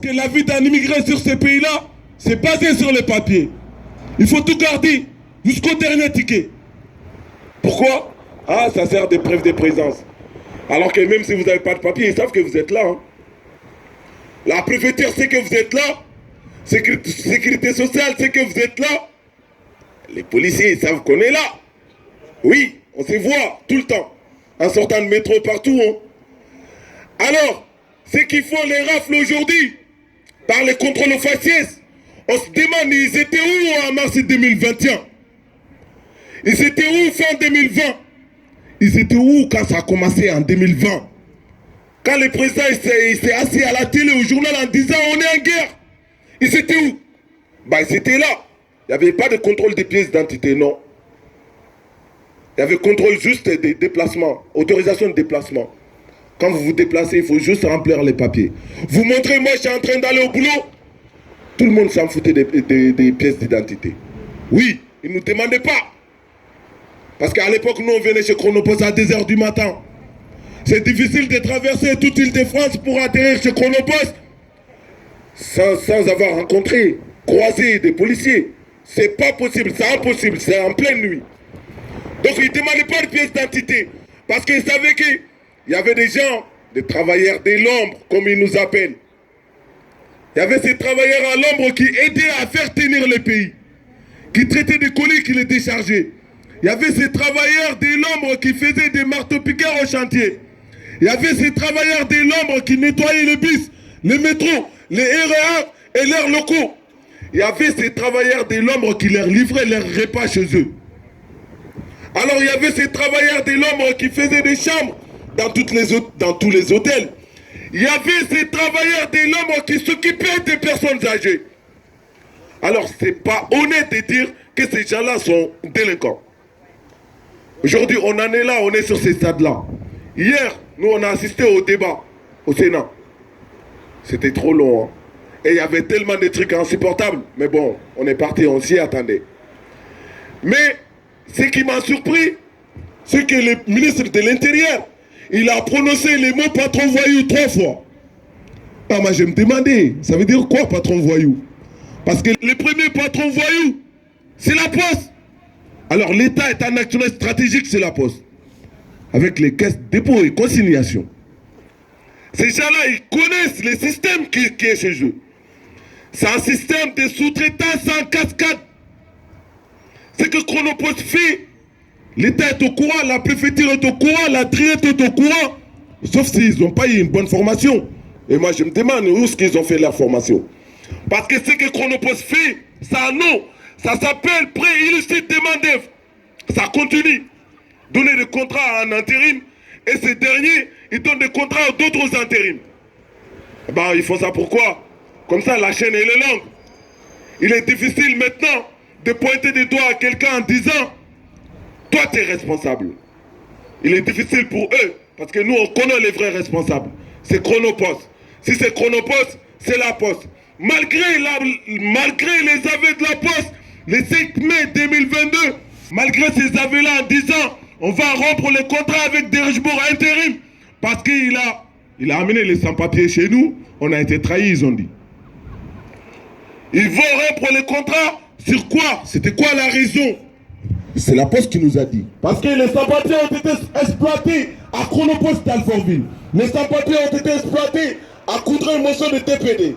Que la vie d'un immigré sur ces pays-là, c'est basé sur les papiers. Il faut tout garder jusqu'au dernier ticket. Pourquoi? Ah, ça sert de preuve de présence. Alors que même si vous n'avez pas de papier, ils savent que vous êtes là. Hein. La préfecture sait que vous êtes là. Sécurité sociale sait que vous êtes là. Les policiers, ils savent qu'on est là. Oui, on se voit tout le temps. En sortant de métro partout. Hein. Alors, ceux qui font les rafles aujourd'hui, par les contrôles aux faciès, on se demande, ils étaient où en mars 2021? Ils étaient où fin 2020? Ils étaient où quand ça a commencé en 2020? Quand le président s'est assis à la télé, au journal, en disant on est en guerre. Ils étaient où? Bah, ils étaient là. Il n'y avait pas de contrôle des pièces d'identité, non. Il y avait contrôle juste des déplacements, autorisation de déplacement. Quand vous vous déplacez, il faut juste remplir les papiers. Vous montrez, moi, je suis en train d'aller au boulot. Tout le monde s'en foutait des pièces d'identité. Oui, ils ne nous demandaient pas. Parce qu'à l'époque, nous, on venait chez Chronopost à 2 h du matin. C'est difficile de traverser toute l'île de France pour atterrir chez Chronopost sans avoir rencontré, croisé des policiers. C'est pas possible, c'est impossible, c'est en pleine nuit. Donc, ils ne demandaient pas de pièces d'identité. Parce qu'ils savaient qu'il y avait des gens, des travailleurs de l'ombre, comme ils nous appellent. Il y avait ces travailleurs à l'ombre qui aidaient à faire tenir le pays, qui traitaient des colis qui les déchargeaient. Il y avait ces travailleurs de l'ombre qui faisaient des marteaux-piqueurs au chantier. Il y avait ces travailleurs de l'ombre qui nettoyaient les bus, les métros, les RER et leurs locaux. Il y avait ces travailleurs de l'ombre qui leur livraient leurs repas chez eux. Alors il y avait ces travailleurs de l'ombre qui faisaient des chambres dans tous les hôtels. Il y avait ces travailleurs de l'ombre qui s'occupaient des personnes âgées. Alors c'est pas honnête de dire que ces gens-là sont délinquants. Aujourd'hui on en est là, on est sur ces stades-là. Hier, nous on a assisté au débat au Sénat. C'était trop long. Hein. Et il y avait tellement de trucs insupportables. Mais bon, on est parti, on s'y attendait. Mais ce qui m'a surpris, c'est que le ministre de l'Intérieur, il a prononcé les mots patron voyou 3 fois. Ah, moi je me demandais, ça veut dire quoi patron voyou? Parce que le premier patron voyou, c'est la Poste. Alors l'État est un actionnaire stratégique, c'est la Poste. Avec les caisses dépôt et consignation. Ces gens-là, ils connaissent le système qui est chez eux. C'est un système de sous-traitance en cascade. Ce que Chronopost fait, l'État est au courant, la préfecture est au courant, la triette est au courant. Sauf s'ils n'ont pas eu une bonne formation. Et moi, je me demande où est-ce qu'ils ont fait leur formation. Parce que ce que Chronopost fait, ça a un nom. Ça s'appelle prêt illicite de main-d'œuvre. Ça continue. Donner des contrats à un intérim. Et ces derniers, ils donnent des contrats à d'autres intérims. Ben, ils font ça pourquoi? Comme ça, la chaîne, elle est longue. Il est difficile maintenant de pointer des doigts à quelqu'un en disant « Toi, tu es responsable ». Il est difficile pour eux, parce que nous, on connaît les vrais responsables. C'est Chronopost. Si c'est Chronopost, c'est la Poste. Malgré les aveux de la Poste, le 5 mai 2022, malgré ces aveux-là en disant « On va rompre le contrat avec Derechbourg intérim », parce qu'il a amené les sans-papiers chez nous, on a été trahis, ils ont dit. Ils vont rompre le contrat sur quoi? C'était quoi la raison? C'est la Poste qui nous a dit. Parce que les sans-papiers ont été exploités à Chronopost d'Alfortville. Les sans-papiers ont été exploités à Coudray-Motion de TPD.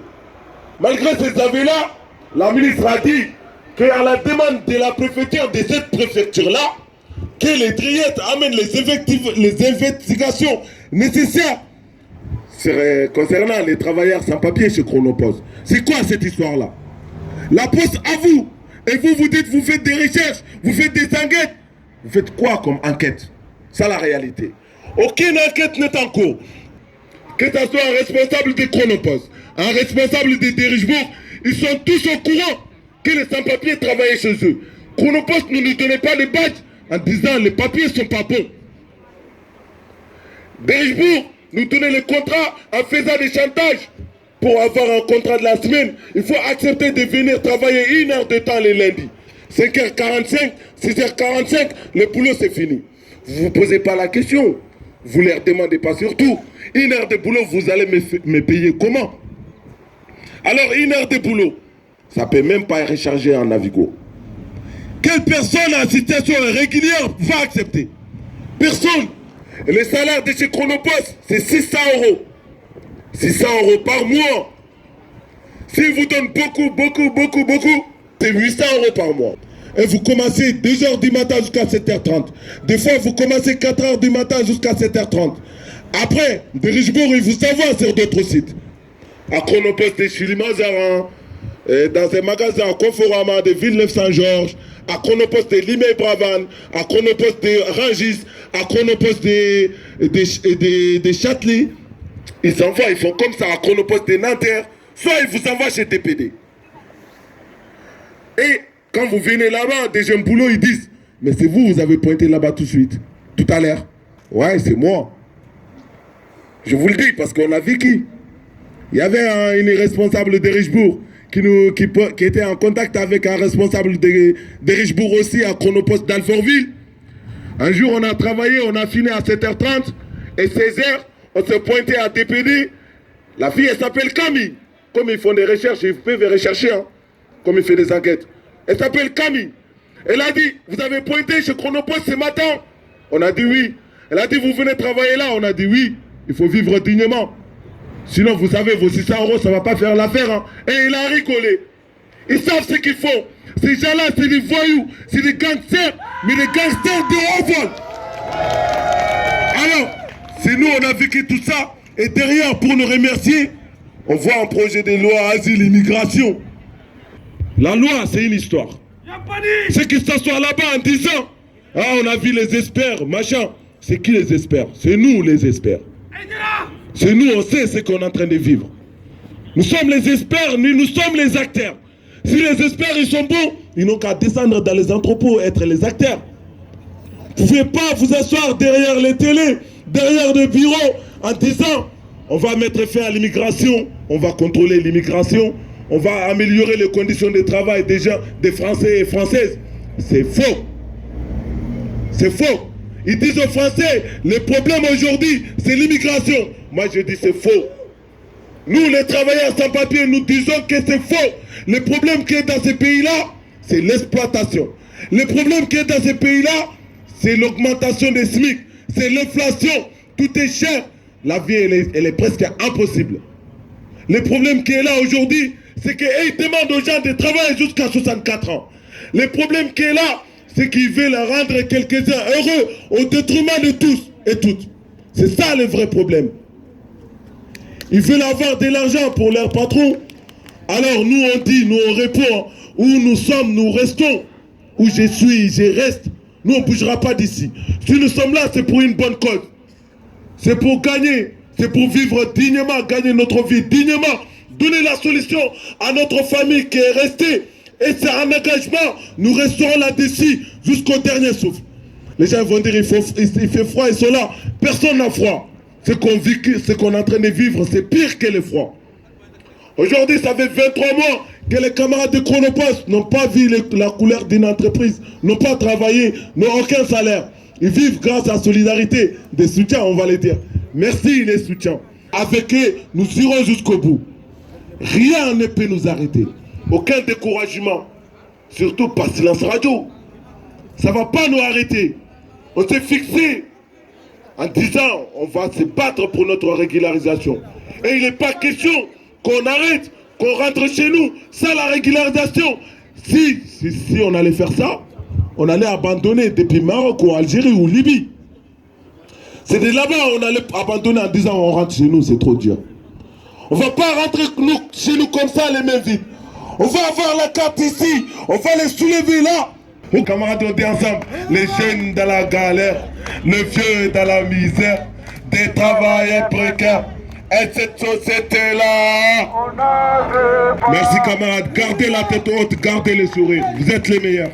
Malgré ces aveux-là, la ministre a dit qu'à la demande de la préfecture de cette préfecture-là, que les triettes amènent les investigations nécessaires concernant les travailleurs sans papier chez Chronopost. C'est quoi cette histoire-là? La Poste avoue. Et vous dites, vous faites des recherches, vous faites des enquêtes. Vous faites quoi comme enquête? C'est la réalité. Aucune enquête n'est en cours. Que ce soit un responsable de Chronopost, un responsable de Derechbourg, ils sont tous au courant que les sans-papiers travaillaient chez eux. Chronopost ne nous donnait pas de badge en disant les papiers ne sont pas bons. Derechbourg nous donnait le contrat en faisant des chantages. Pour avoir un contrat de la semaine, il faut accepter de venir travailler 1 heure de temps les lundis. 5h45, 6h45, le boulot c'est fini. Vous ne vous posez pas la question. Vous ne leur demandez pas surtout. 1 heure de boulot, vous allez me payer comment? Alors, 1 heure de boulot, ça ne peut même pas recharger en Navigo. Quelle personne en situation régulière va accepter? Personne. Et le salaire de chez Chronopost, c'est 600 €. 600 € par mois. S'ils vous donnent beaucoup, c'est 800 € par mois. Et vous commencez 2 h du matin jusqu'à 7h30. Des fois, vous commencez 4 h du matin jusqu'à 7h30. Après, de Richebourg, il vous envoie sur d'autres sites. À Chronopost de Chili-Mazarin, dans un magasin à Conforama de Villeneuve-Saint-Georges, à Chronopost de Limay-Bravan, à Chronopost de Rungis, à Chronopost de Châtelet. Ils envoient, ils font comme ça à Chronopost de Nanterre, soit ils vous envoient chez TPD. Et quand vous venez là-bas, des jeunes boulots, ils disent, mais c'est vous, vous avez pointé là-bas tout de suite, tout à l'heure. Ouais, c'est moi. Je vous le dis parce qu'on a vécu. Il y avait une responsable de Richebourg qui était en contact avec un responsable de Richebourg aussi à Chronopost d'Alfortville. Un jour, on a travaillé, on a fini à 7h30 et 16h, on s'est pointé à TPD. La fille, elle s'appelle Camille. Comme ils font des recherches, ils peuvent rechercher, hein, comme ils font des enquêtes. Elle s'appelle Camille. Elle a dit, vous avez pointé chez Chronopost ce matin? On a dit oui. Elle a dit, vous venez travailler là? On a dit oui. Il faut vivre dignement. Sinon, vous savez, vos 600 €, ça ne va pas faire l'affaire. Hein. Et il a rigolé. Ils savent ce qu'ils font. Ces gens-là, c'est des voyous, c'est des gangsters, mais des gangsters de haut vol. Alors, c'est nous, on a vécu tout ça. Et derrière, pour nous remercier, on voit un projet de loi asile immigration. La loi, c'est une histoire. Ceux qui s'assoient là-bas en disant, ah, on a vu les experts, machin. C'est qui les experts? C'est nous les experts. C'est nous, on sait ce qu'on est en train de vivre. Nous sommes les experts, nous sommes les acteurs. Si les experts, ils sont bons, ils n'ont qu'à descendre dans les entrepôts, être les acteurs. Vous ne pouvez pas vous asseoir derrière les télés, derrière des bureaux, en disant, on va mettre fin à l'immigration, on va contrôler l'immigration, on va améliorer les conditions de travail des gens, des Français et Françaises. C'est faux. C'est faux. Ils disent aux Français, le problème aujourd'hui, c'est l'immigration. Moi, je dis c'est faux. Nous, les travailleurs sans papier, nous disons que c'est faux. Le problème qui est dans ces pays-là, c'est l'exploitation. Le problème qui est dans ces pays-là, c'est l'augmentation des SMIC, c'est l'inflation. Tout est cher. La vie, elle est presque impossible. Le problème qui est là aujourd'hui, c'est qu'ils demandent aux gens de travailler jusqu'à 64 ans. Le problème qui est là, c'est qu'ils veulent rendre quelques-uns heureux au détriment de tous et toutes. C'est ça le vrai problème. Ils veulent avoir de l'argent pour leur patron. Alors nous on dit, nous on répond, où nous sommes, nous restons. Où je suis, je reste. Nous on ne bougera pas d'ici. Si nous sommes là, c'est pour une bonne cause. C'est pour gagner, c'est pour vivre dignement, gagner notre vie dignement. Donner la solution à notre famille qui est restée. Et c'est un engagement, nous resterons là-dessus jusqu'au dernier souffle. Les gens vont dire, il fait froid, ils sont là. Personne n'a froid. Ce qu'on est en train de vivre, c'est pire que le froid. Aujourd'hui, ça fait 23 mois que les camarades de Chronopost n'ont pas vu la couleur d'une entreprise, n'ont pas travaillé, n'ont aucun salaire. Ils vivent grâce à la solidarité, des soutiens, on va les dire. Merci les soutiens. Avec eux, nous irons jusqu'au bout. Rien ne peut nous arrêter. Aucun découragement. Surtout pas Silence Radio. Ça ne va pas nous arrêter. On s'est fixé en disant on va se battre pour notre régularisation. Et il n'est pas question qu'on arrête, qu'on rentre chez nous sans la régularisation. Si on allait faire ça, on allait abandonner depuis Maroc ou Algérie ou Libye. C'est de là-bas on allait abandonner en disant on rentre chez nous, c'est trop dur. On ne va pas rentrer chez nous comme ça les mains vides. On va avoir la carte ici, on va les soulever là. Nos camarades, on dit ensemble, les jeunes dans la galère, les vieux dans la misère, des travailleurs précaires. Et cette société-là. Merci camarades, gardez la tête haute, gardez le sourire. Vous êtes les meilleurs.